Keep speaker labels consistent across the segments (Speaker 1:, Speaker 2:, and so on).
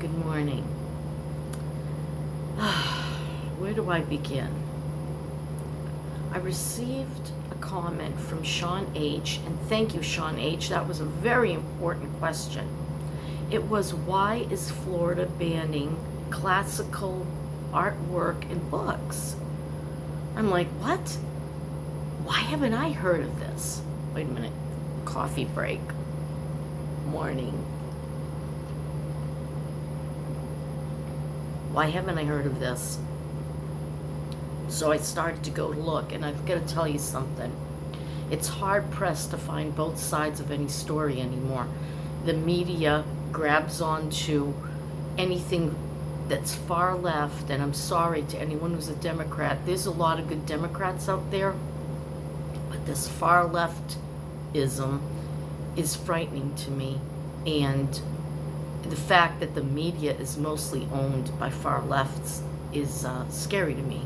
Speaker 1: Good morning. Where do I begin? I received a comment from Sean H., and thank you, Sean H. That was a very important question. It was, why is Florida banning classical artwork and books? I'm like, what? Why haven't I heard of this? Wait a minute. Coffee break. Morning. Why haven't I heard of this? So I started to go look, and I've got to tell you something. It's hard pressed to find both sides of any story anymore. The media grabs onto anything that's far left, and I'm sorry to anyone who's a Democrat. There's a lot of good Democrats out there, but this far leftism is frightening to me. And the fact that the media is mostly owned by far lefts is scary to me.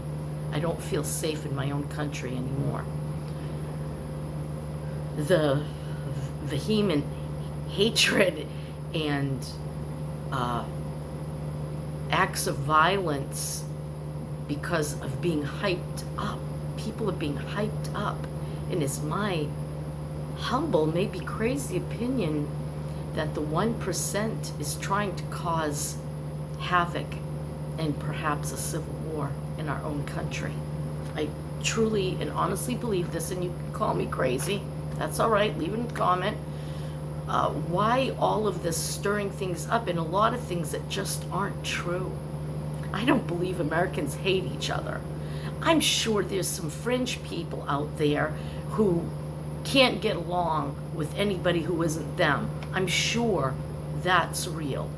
Speaker 1: I don't feel safe in my own country anymore. The vehement hatred and acts of violence because of being hyped up. People are being hyped up. And it's my humble, maybe crazy opinion that the 1% is trying to cause havoc and perhaps a civil war in our own country. I truly and honestly believe this, and you can call me crazy. That's all right. Leave it in the comment. Why all of this stirring things up and a lot of things that just aren't true? I don't believe Americans hate each other. I'm sure there's some fringe people out there who can't get along with anybody who isn't them. I'm sure that's real.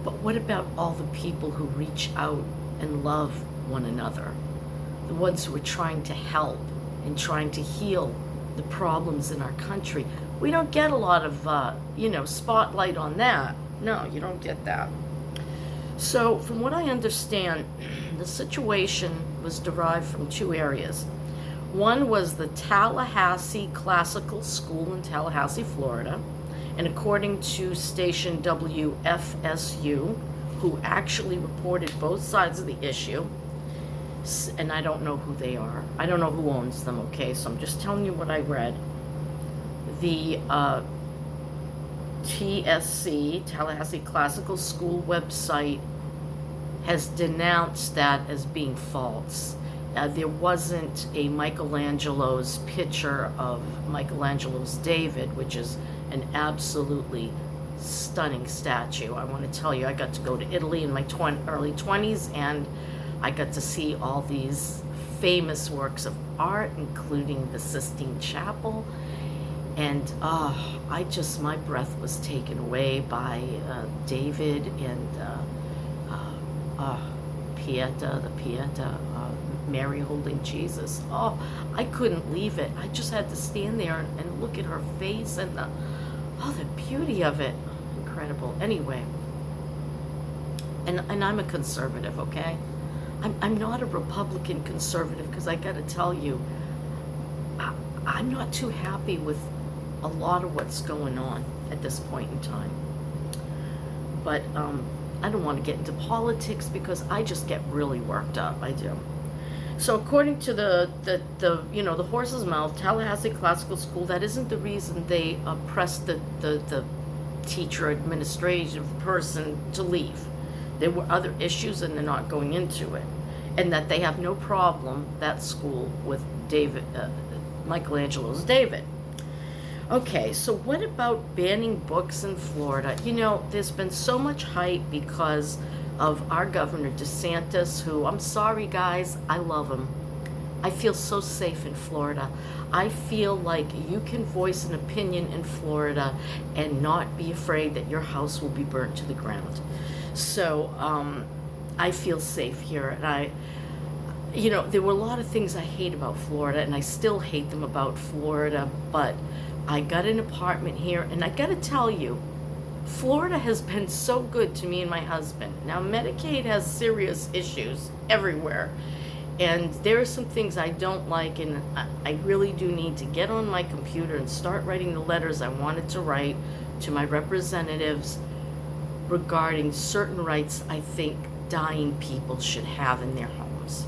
Speaker 1: But what about all the people who reach out and love one another? The ones who are trying to help and trying to heal the problems in our country. We don't get a lot of, spotlight on that. No, you don't get that. So from what I understand, the situation was derived from two areas. One was the Tallahassee Classical School in Tallahassee, Florida. And according to station WFSU, who actually reported both sides of the issue, and I don't know who they are. I don't know who owns them, okay? So I'm just telling you what I read. The TSC, Tallahassee Classical School website, has denounced that as being false. There wasn't a Michelangelo's picture of Michelangelo's David, which is an absolutely stunning sistine. I want to tell you, I got to go to Italy in my early 20s, and I got to see all these famous works of art, including the Sistine Chapel. And my breath was taken away by David and Pieta, Mary holding Jesus. Oh, I couldn't leave it. I just had to stand there and look at her face and the beauty of it. Incredible. Anyway, and I'm a conservative, okay? I'm not a Republican conservative, because I got to tell you, I'm not too happy with a lot of what's going on at this point in time. But I don't want to get into politics because I just get really worked up. I do. So according to the horse's mouth, Tallahassee Classical School, that isn't the reason they pressed the teacher administrative person to leave. There were other issues, and they're not going into it. And that they have no problem, that school, with Michelangelo's David. Okay, so what about banning books in Florida? There's been so much hype because of our Governor DeSantis, who, I'm sorry guys, I love him. I feel so safe in Florida. I feel like you can voice an opinion in Florida and not be afraid that your house will be burnt to the ground. So I feel safe here. And there were a lot of things I hate about Florida, and I still hate them about Florida, but I got an apartment here, and I got to tell you, Florida has been so good to me and my husband. Now, Medicaid has serious issues everywhere, and there are some things I don't like, and I really do need to get on my computer and start writing the letters I wanted to write to my representatives regarding certain rights I think dying people should have in their homes,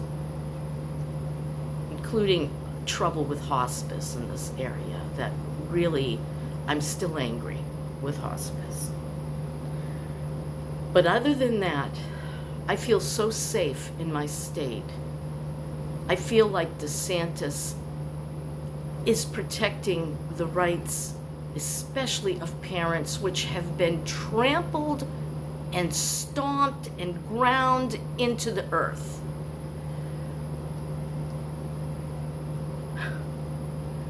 Speaker 1: including trouble with hospice in this area that really, I'm still angry with hospice. But other than that, I feel so safe in my state. I feel like DeSantis is protecting the rights, especially of parents, which have been trampled and stomped and ground into the earth.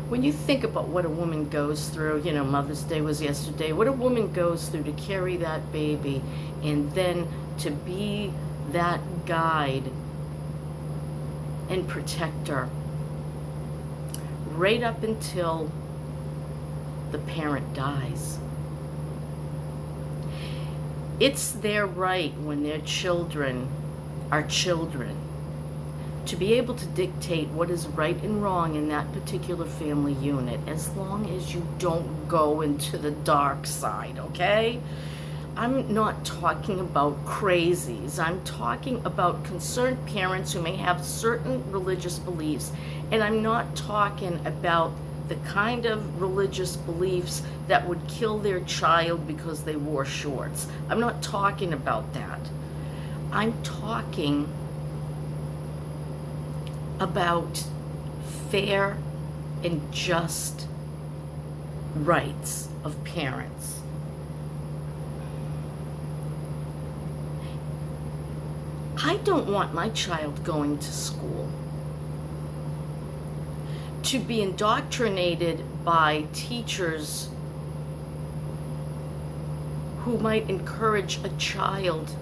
Speaker 1: When you think about what a woman goes through, you know, Mother's Day was yesterday, what a woman goes through to carry that baby and then to be that guide and protector right up until the parent dies. It's their right when their children are children to be able to dictate what is right and wrong in that particular family unit, as long as you don't go into the dark side, okay? I'm not talking about crazies. I'm talking about concerned parents who may have certain religious beliefs. And I'm not talking about the kind of religious beliefs that would kill their child because they wore shorts. I'm not talking about that. I'm talking about fair and just rights of parents. I don't want my child going to school to be indoctrinated by teachers who might encourage a child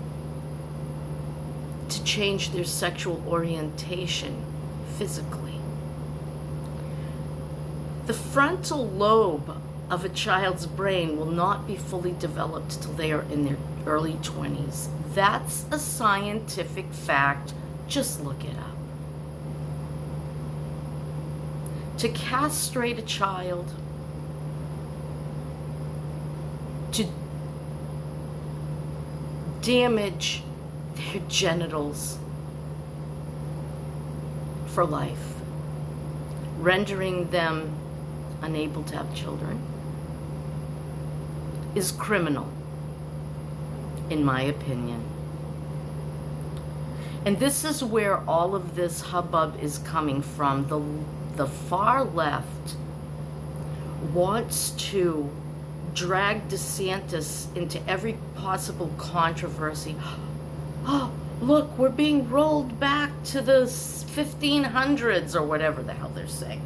Speaker 1: to change their sexual orientation physically. The frontal lobe of a child's brain will not be fully developed till they are in their early 20s. That's a scientific fact. Just look it up. To castrate a child, to damage their genitals for life, rendering them unable to have children, is criminal, in my opinion. And this is where all of this hubbub is coming from. The far left wants to drag DeSantis into every possible controversy. Oh, look, we're being rolled back to the 1500s or whatever the hell they're saying.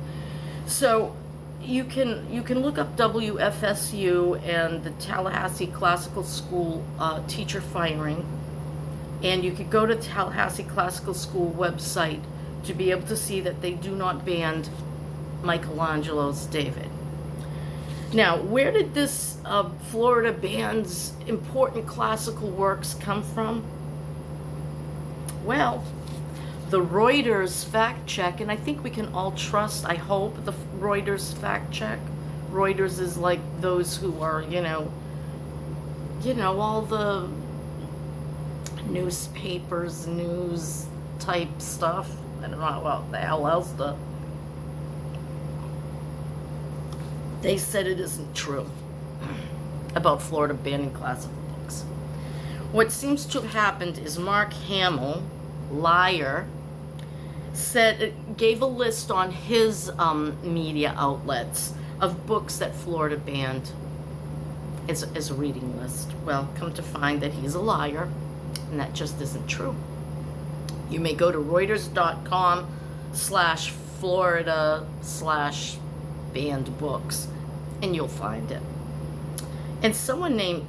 Speaker 1: So you can look up WFSU and the Tallahassee Classical School teacher firing, and you could go to Tallahassee Classical School website to be able to see that they do not ban Michelangelo's David. Now, where did this Florida bans important classical works come from? Well, the Reuters fact check, and I think we can all trust, I hope, the Reuters fact check. Reuters is like those who are, you know, all the newspapers, news type stuff. I don't know what the hell else to. They said it isn't true about Florida banning classical books. What seems to have happened is Mark Hamill, liar, gave a list on his media outlets of books that Florida banned as a reading list. Well, come to find that he's a liar, and that just isn't true. You may go to Reuters.com/Florida/banned books, and you'll find it. And someone named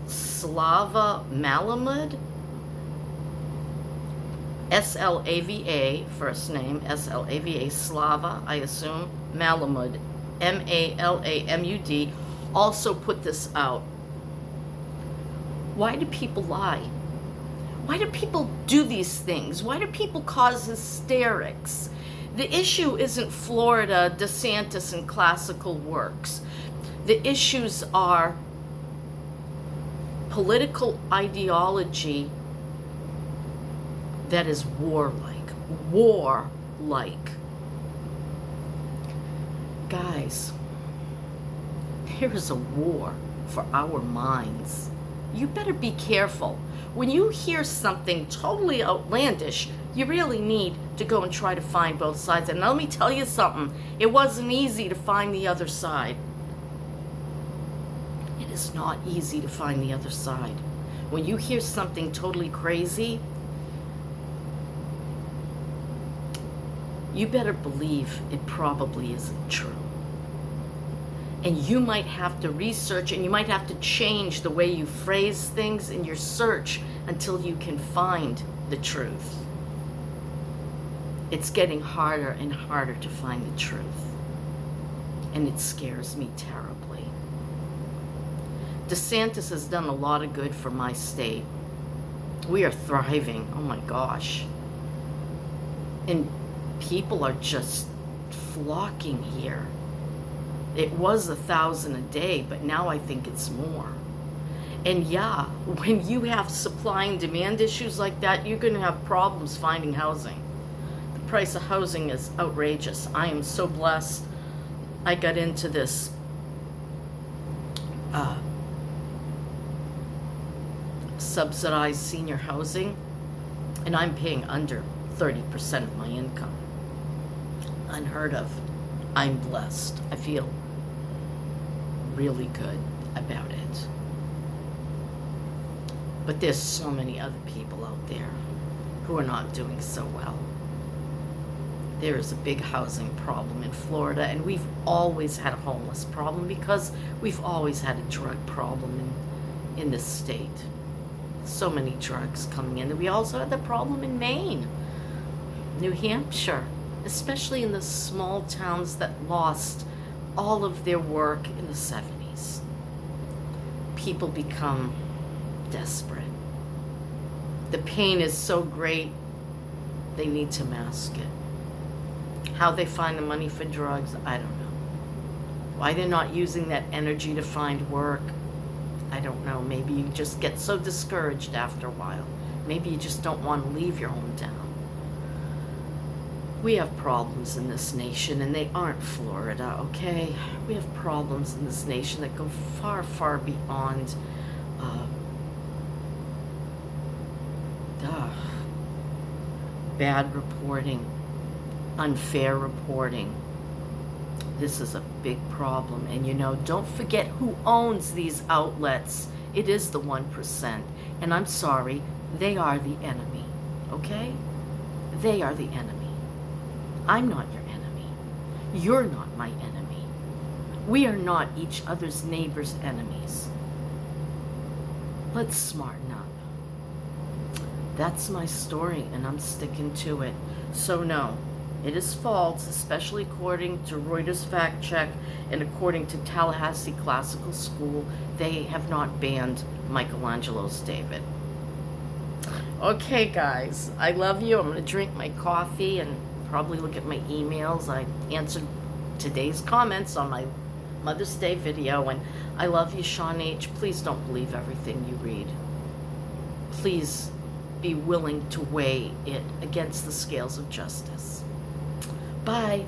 Speaker 1: Slava Malamud, Slava, first name, Slava, Slava, I assume, Malamud, Malamud, also put this out. Why do people lie? Why do people do these things? Why do people cause hysterics? The issue isn't Florida, DeSantis, and classical works. The issues are political ideology that is warlike. Warlike. Guys, there is a war for our minds. You better be careful. When you hear something totally outlandish, you really need to go and try to find both sides. And let me tell you something, it wasn't easy to find the other side. It is not easy to find the other side. When you hear something totally crazy, you better believe it probably isn't true. And you might have to research, and you might have to change the way you phrase things in your search until you can find the truth. It's getting harder and harder to find the truth. And it scares me terribly. DeSantis has done a lot of good for my state. We are thriving. Oh my gosh. And people are just flocking here. It was 1,000 a day, but now I think it's more. And yeah, when you have supply and demand issues like that, you're going to have problems finding housing. The price of housing is outrageous. I am so blessed. I got into this subsidized senior housing, and I'm paying under 30% of my income. Unheard of. I'm blessed. I feel really good about it. But there's so many other people out there who are not doing so well. There is a big housing problem in Florida, and we've always had a homeless problem because we've always had a drug problem in this state. So many drugs coming in. And we also had the problem in Maine, New Hampshire, especially in the small towns that lost all of their work in the 70s. People become desperate. The pain is so great, they need to mask it. How they find the money for drugs, I don't know. Why they're not using that energy to find work, I don't know. Maybe you just get so discouraged after a while. Maybe you just don't want to leave your hometown. We have problems in this nation, and they aren't Florida, okay? We have problems in this nation that go far, far beyond bad reporting, unfair reporting. This is a big problem. And you know, don't forget who owns these outlets. It is the 1%. And I'm sorry, they are the enemy, okay? They are the enemy. I'm not your enemy. You're not my enemy. We are not each other's neighbors' enemies. Let's smarten up. That's my story, and I'm sticking to it. So no, it is false, especially according to Reuters fact check and according to Tallahassee Classical School. They have not banned Michelangelo's David. Okay, guys, I love you. I'm going to drink my coffee and probably look at my emails. I answered today's comments on my Mother's Day video, and I love you, Sean H. Please don't believe everything you read. Please be willing to weigh it against the scales of justice. Bye.